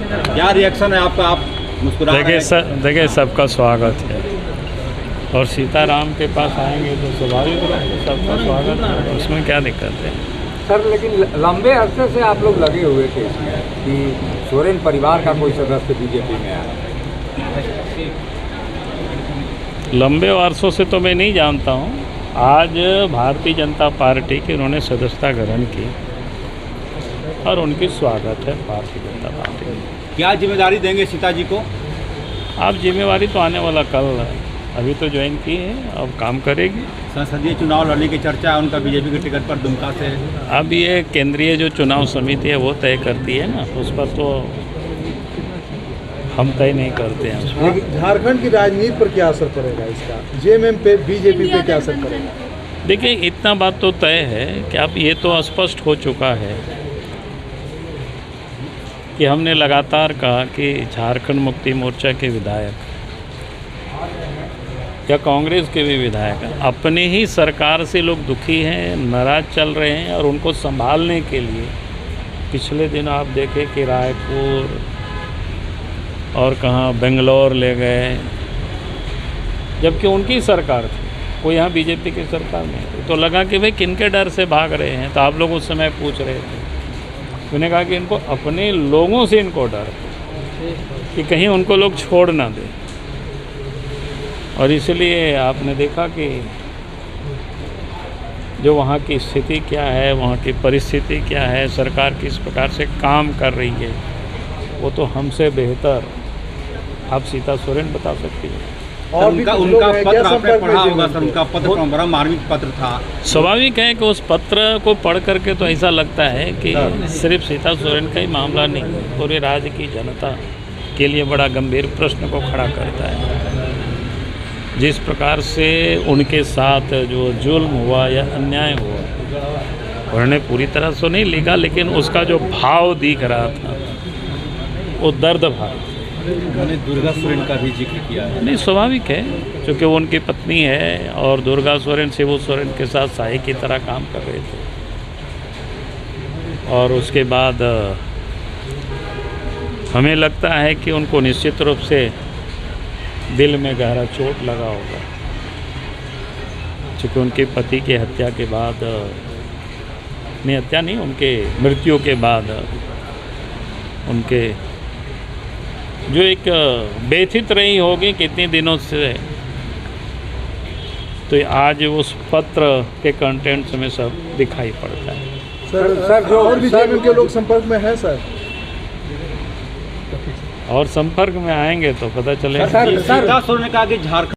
क्या रिएक्शन है आपका? आप मुस्कुरा रहे हैं। देखिए सबका स्वागत है और सीताराम के पास आएंगे तो स्वाभाविक रूप से सबका स्वागत है, उसमें क्या दिक्कत है। सर लेकिन लंबे अरसे से आप लोग लगे हुए थे इसमें कि सोरेन परिवार का कोई सदस्य बीजेपी में आया। लंबे वर्षों से तो मैं नहीं जानता हूँ। आज भारतीय जनता पार्टी की उन्होंने सदस्यता ग्रहण की और उनकी स्वागत है भारतीय जनता पार्टी में। क्या जिम्मेदारी देंगे सीता जी को? आप जिम्मेवारी तो आने वाला कल है, अभी तो ज्वाइन की है, अब काम करेगी। संसदीय चुनाव लड़ने की चर्चा है उनका बीजेपी के टिकट पर दुमका से। अब ये केंद्रीय जो चुनाव समिति है वो तय करती है ना, उस पर तो हम तय नहीं करते हैं। झारखंड की राजनीति पर क्या असर पड़ेगा इसका? जेएमएम पे, बीजेपी पे क्या असर पड़ेगा? देखिए इतना बात तो तय है कि अब ये तो स्पष्ट हो चुका है कि हमने लगातार कहा कि झारखंड मुक्ति मोर्चा के विधायक या कांग्रेस के भी विधायक अपनी ही सरकार से लोग दुखी हैं, नाराज चल रहे हैं और उनको संभालने के लिए पिछले दिन आप देखें कि रायपुर और कहाँ बेंगलोर ले गए, जबकि उनकी सरकार थी, वो यहाँ बीजेपी की सरकार में थी। तो लगा कि भाई किनके डर से भाग रहे हैं, तो आप लोग उस समय पूछ रहे थे। मैंने कहा कि इनको अपने लोगों से इनको डर है कि कहीं उनको लोग छोड़ ना दें, और इसलिए आपने देखा कि जो वहाँ की स्थिति क्या है, वहाँ की परिस्थिति क्या है, सरकार किस प्रकार से काम कर रही है, वो तो हमसे बेहतर आप सीता सोरेन बता सकती है। और उनका पत्र आपने पढ़ा होगा सर, उनका पत्र बड़ा मार्मिक पत्र था। स्वाभाविक है कि उस पत्र को पढ़ करके तो ऐसा लगता है कि सिर्फ सीता सोरेन का ही मामला नहीं, पूरे राज्य की जनता के लिए बड़ा गंभीर प्रश्न को खड़ा करता है। जिस प्रकार से उनके साथ जो जुल्म हुआ या अन्याय हुआ, उन्होंने पूरी तरह से नहीं लिखा, लेकिन उसका जो भाव दिख रहा था वो दर्द भाव। उन्होंने दुर्गा सोरेन का भी जिक्र किया है। नहीं, स्वाभाविक है, क्योंकि वो उनकी पत्नी है और दुर्गा सोरेन शिबू सोरेन के साथ साई की तरह काम कर रहे थे। और उसके बाद हमें लगता है कि उनको निश्चित रूप से दिल में गहरा चोट लगा होगा, क्योंकि उनके पति की हत्या के बाद, नहीं हत्या नहीं, उनके मृत्यु के बाद उनके जो एक व्यथित रही होगी कितने दिनों से, तो आज उस पत्र के कंटेंट्स में सब दिखाई पड़ता है। सर जो और भी जेएमएम के लोग संपर्क में हैं सर, और संपर्क में आएंगे तो पता चलेगा। सीता सोरेन ने कहा कि झारखंड